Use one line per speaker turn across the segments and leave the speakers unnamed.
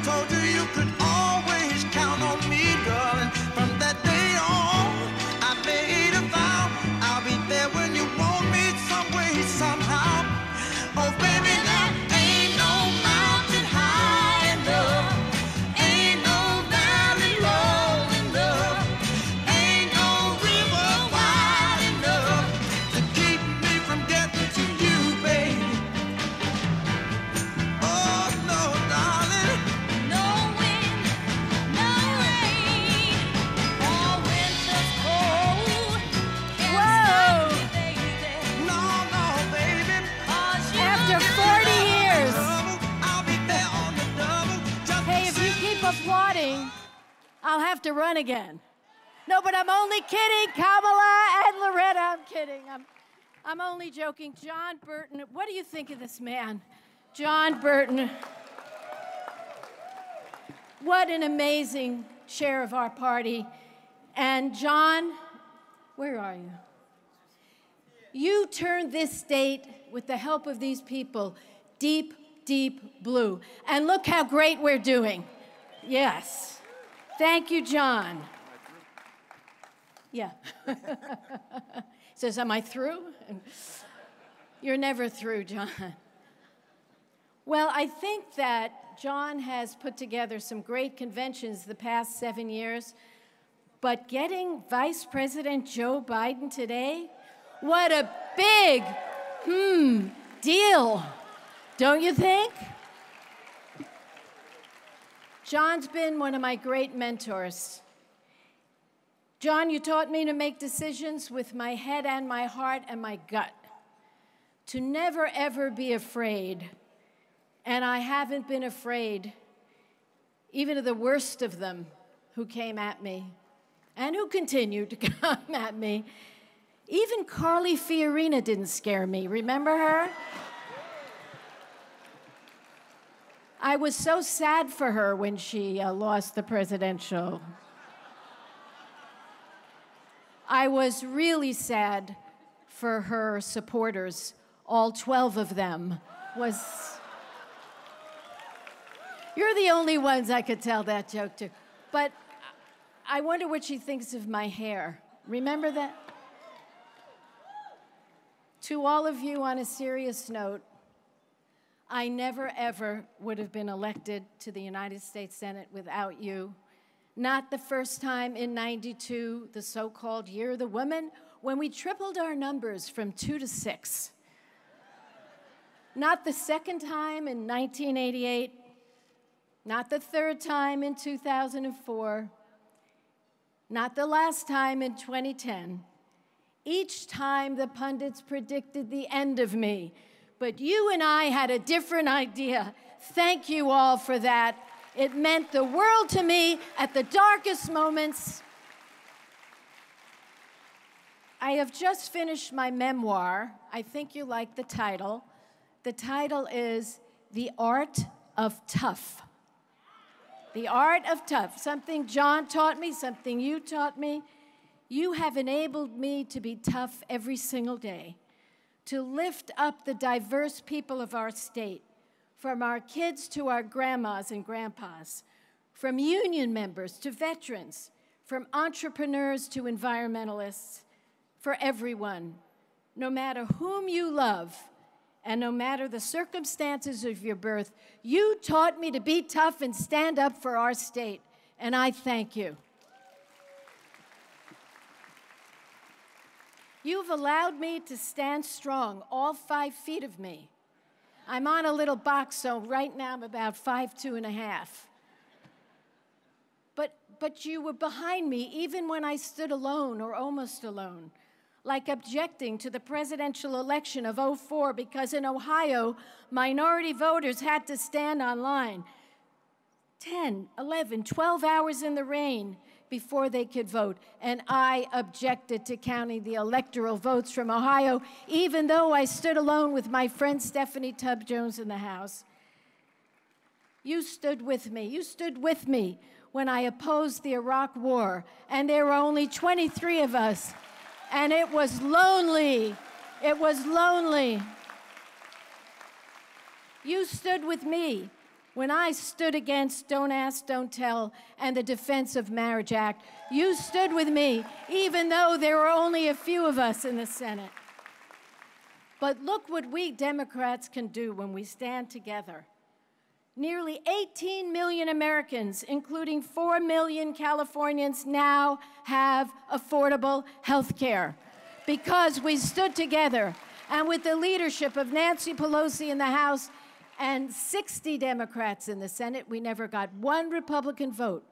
told you you could always count on me, darling. From that day on, I made a vow I'll be there when you want me, some way, somehow. Oh, baby, now ain't no mountain high enough, ain't no valley low enough, ain't no river wide enough to keep me from getting to you, baby. Oh, no, darling.
No wind, no rain, or winter's cold can stop me, baby.
No, no, baby.
'Cause you
After 40 years.
I'll be there on the double. Just
Hey, if you keep applauding, I'll have to run again. No, but I'm only kidding, Kamala and Loretta. I'm kidding. I'm only joking. John Burton, what do you think of this man? John Burton. What an amazing chair of our party. And John, where are you? You turned this state, with the help of these people, deep, deep blue. And look how great we're doing. Yes. Thank you, John. Yeah. Says, am I through? You're never through, John. Well, I think that John has put together some great conventions the past 7 years, but getting Vice President Joe Biden today, what a big, deal, don't you think? John's been one of my great mentors. John, you taught me to make decisions with my head and my heart and my gut, to never, ever be afraid. And I haven't been afraid, even of the worst of them who came at me and who continue to come at me. Even Carly Fiorina didn't scare me. Remember her? I was so sad for her when she lost the presidential. I was really sad for her supporters, all 12 of them. You're the only ones I could tell that joke to. But I wonder what she thinks of my hair. Remember that? To all of you, on a serious note, I never, ever would have been elected to the United States Senate without you. Not the first time in '92, the so-called Year of the Woman, when we tripled our numbers from 2 to 6. Not the second time in 1988, not the third time in 2004, not the last time in 2010. Each time the pundits predicted the end of me, but you and I had a different idea. Thank you all for that. It meant the world to me at the darkest moments. I have just finished my memoir. I think you like the title. The title is The Art of Tough. The Art of Tough, something John taught me, something you taught me. You have enabled me to be tough every single day, to lift up the diverse people of our state, from our kids to our grandmas and grandpas, from union members to veterans, from entrepreneurs to environmentalists, for everyone, no matter whom you love, and no matter the circumstances of your birth, you taught me to be tough and stand up for our state, and I thank you. You've allowed me to stand strong, all 5 feet of me. I'm on a little box, so right now I'm about 5'2½". But you were behind me even when I stood alone or almost alone, like objecting to the presidential election of '04 because in Ohio, minority voters had to stand online 10, 11, 12 hours in the rain before they could vote. And I objected to counting the electoral votes from Ohio, even though I stood alone with my friend Stephanie Tubbs Jones in the House. You stood with me. You stood with me when I opposed the Iraq War, and there were only 23 of us. And it was lonely. It was lonely. You stood with me When I stood against Don't Ask, Don't Tell and the Defense of Marriage Act, you stood with me, even though there were only a few of us in the Senate. But look what we Democrats can do when we stand together. Nearly 18 million Americans, including 4 million Californians, now have affordable health care because we stood together. And with the leadership of Nancy Pelosi in the House and 60 Democrats in the Senate, we never got one Republican vote.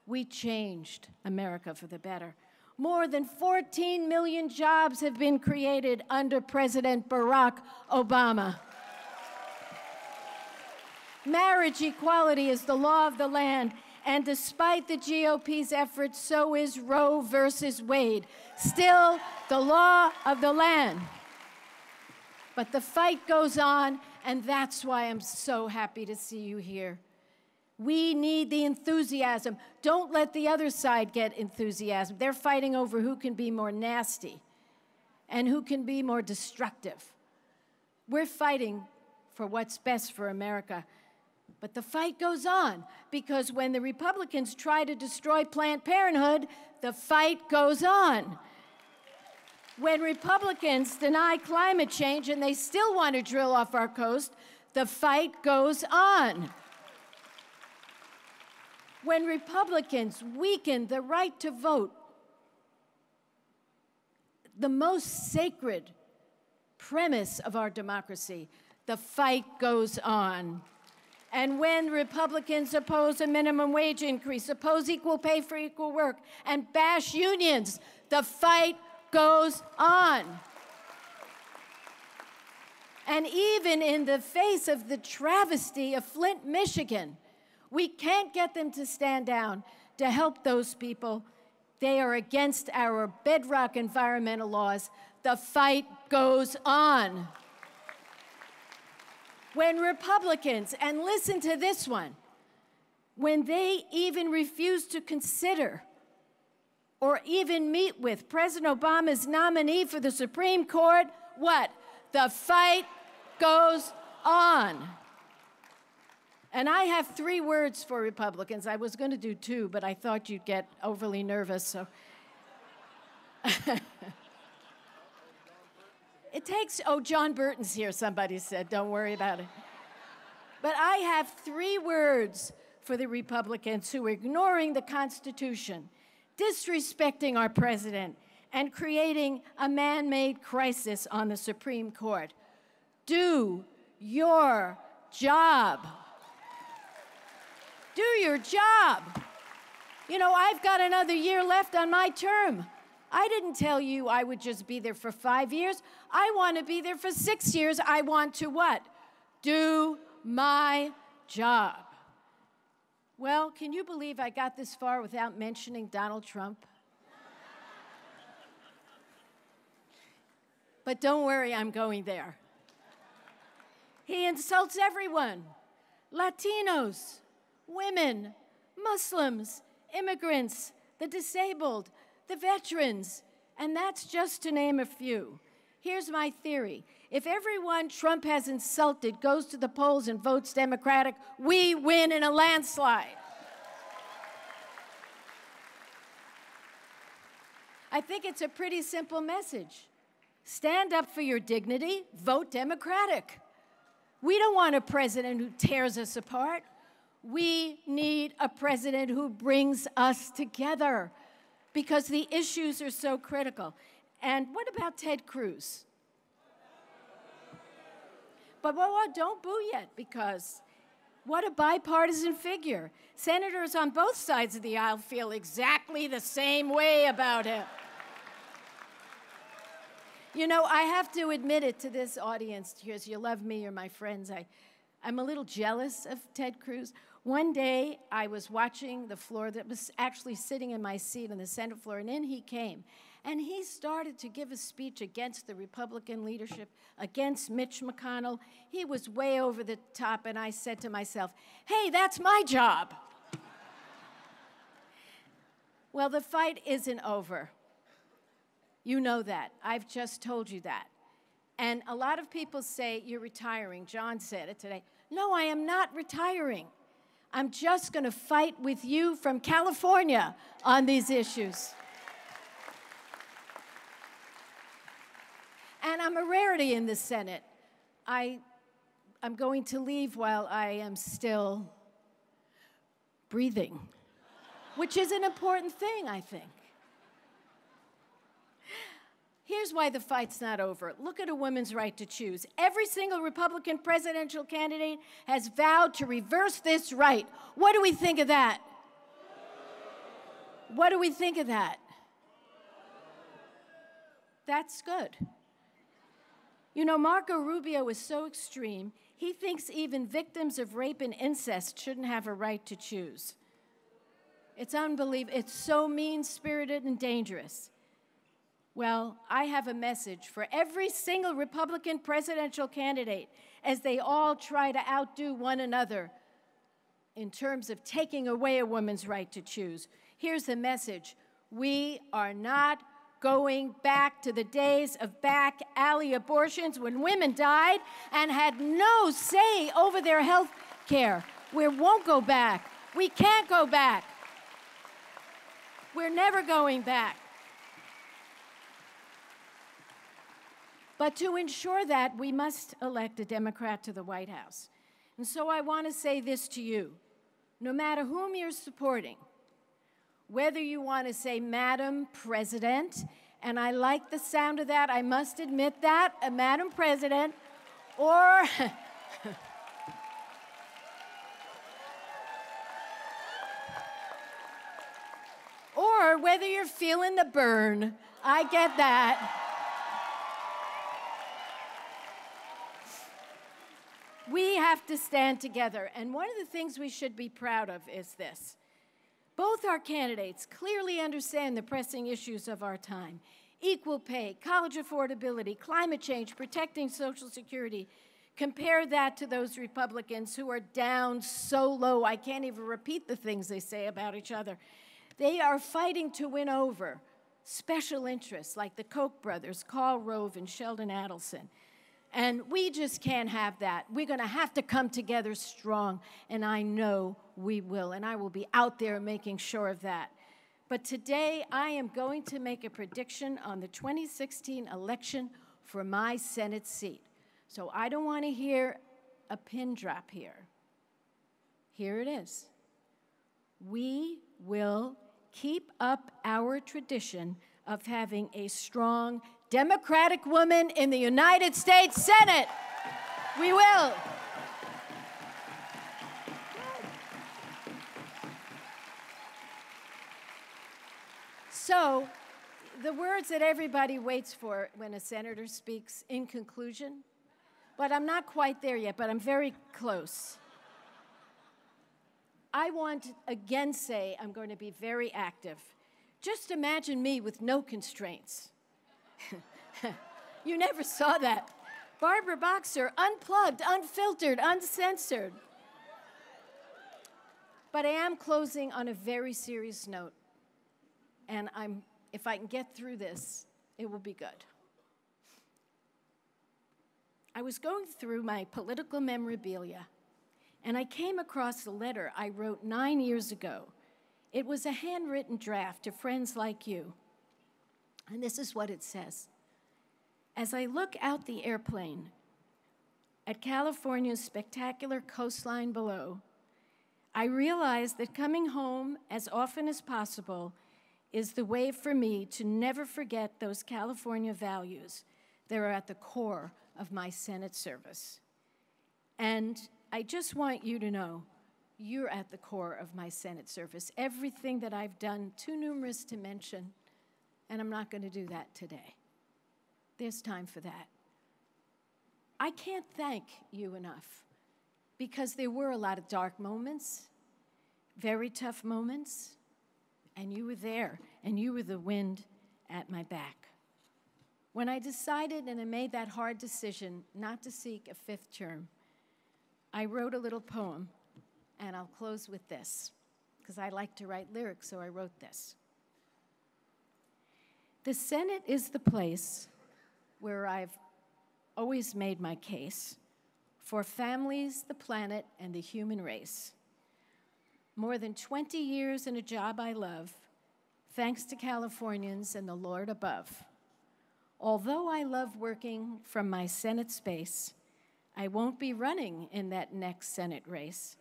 We changed America for the better. More than 14 million jobs have been created under President Barack Obama. Marriage equality is the law of the land, and despite the GOP's efforts, so is Roe versus Wade. Still the law of the land. But the fight goes on, and that's why I'm so happy to see you here. We need the enthusiasm. Don't let the other side get enthusiasm. They're fighting over who can be more nasty and who can be more destructive. We're fighting for what's best for America. But the fight goes on, because when the Republicans try to destroy Planned Parenthood, the fight goes on. When Republicans deny climate change and they still want to drill off our coast, the fight goes on. When Republicans weaken the right to vote, the most sacred premise of our democracy, the fight goes on. And when Republicans oppose a minimum wage increase, oppose equal pay for equal work, and bash unions, the fight goes on. And even in the face of the travesty of Flint, Michigan, we can't get them to stand down to help those people. They are against our bedrock environmental laws. The fight goes on. When Republicans, and listen to this one, when they even refuse to consider or even meet with President Obama's nominee for the Supreme Court, what? The fight goes on. And I have 3 words for Republicans. I was going to do 2, but I thought you'd get overly nervous, so. It takes, oh, John Burton's here, somebody said. Don't worry about it. But I have 3 words for the Republicans who are ignoring the Constitution, disrespecting our president, and creating a man-made crisis on the Supreme Court. Do your job. Do your job. You know, I've got another year left on my term. I didn't tell you I would just be there for 5 years. I want to be there for 6 years. I want to what? Do my job. Well, can you believe I got this far without mentioning Donald Trump? But don't worry, I'm going there. He insults everyone. Latinos, women, Muslims, immigrants, the disabled, the veterans, and that's just to name a few. Here's my theory. If everyone Trump has insulted goes to the polls and votes Democratic, we win in a landslide. I think it's a pretty simple message. Stand up for your dignity, vote Democratic. We don't want a president who tears us apart. We need a president who brings us together, because the issues are so critical. And what about Ted Cruz? But don't boo yet, because what a bipartisan figure. Senators on both sides of the aisle feel exactly the same way about him. You know, I have to admit it to this audience, because you love me, you're my friends. I'm a little jealous of Ted Cruz. One day, I was watching the floor that was actually sitting in my seat on the Senate floor, and in he came. And he started to give a speech against the Republican leadership, against Mitch McConnell. He was way over the top, and I said to myself, hey, that's my job. Well, the fight isn't over. You know that. I've just told you that. And a lot of people say, you're retiring. John said it today. No, I am not retiring. I'm just going to fight with you from California on these issues. And I'm a rarity in the Senate. I'm going to leave while I am still breathing, which is an important thing, I think. Here's why the fight's not over. Look at a woman's right to choose. Every single Republican presidential candidate has vowed to reverse this right. What do we think of that? What do we think of that? That's good. You know, Marco Rubio is so extreme, he thinks even victims of rape and incest shouldn't have a right to choose. It's unbelievable. It's so mean-spirited and dangerous. Well, I have a message for every single Republican presidential candidate as they all try to outdo one another in terms of taking away a woman's right to choose. Here's the message. We are not going back to the days of back alley abortions when women died and had no say over their health care. We won't go back. We can't go back. We're never going back. But to ensure that, we must elect a Democrat to the White House. And so I want to say this to you. No matter whom you're supporting, whether you want to say Madam President, and I like the sound of that, I must admit that, a Madam President, or or whether you're feeling the burn, I get that. We have to stand together, and one of the things we should be proud of is this. Both our candidates clearly understand the pressing issues of our time. Equal pay, college affordability, climate change, protecting Social Security. Compare that to those Republicans who are down so low, I can't even repeat the things they say about each other. They are fighting to win over special interests like the Koch brothers, Karl Rove and Sheldon Adelson. And we just can't have that. We're going to have to come together strong, and I know we will, and I will be out there making sure of that. But today, I am going to make a prediction on the 2016 election for my Senate seat. So I don't want to hear a pin drop here. Here it is. We will keep up our tradition of having a strong Democratic woman in the United States Senate. We will. So, the words that everybody waits for when a senator speaks in conclusion, but I'm not quite there yet, but I'm very close. I want to again say I'm going to be very active. Just imagine me with no constraints. You never saw that. Barbara Boxer, unplugged, unfiltered, uncensored. But I am closing on a very serious note. And if I can get through this, it will be good. I was going through my political memorabilia, and I came across a letter I wrote 9 years ago. It was a handwritten draft to friends like you. And this is what it says. As I look out the airplane at California's spectacular coastline below, I realize that coming home as often as possible is the way for me to never forget those California values that are at the core of my Senate service. And I just want you to know, you're at the core of my Senate service. Everything that I've done, too numerous to mention, and I'm not going to do that today. There's time for that. I can't thank you enough, because there were a lot of dark moments, very tough moments, and you were there, and you were the wind at my back. When I decided and I made that hard decision not to seek a fifth term, I wrote a little poem, and I'll close with this, because I like to write lyrics, so I wrote this. The Senate is the place where I've always made my case for families, the planet, and the human race. More than 20 years in a job I love, thanks to Californians and the Lord above. Although I love working from my Senate space, I won't be running in that next Senate race.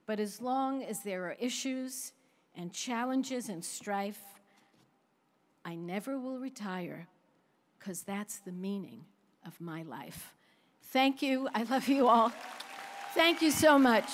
But as long as there are issues and challenges and strife, I never will retire, because that's the meaning of my life. Thank you. I love you all. Thank you so much.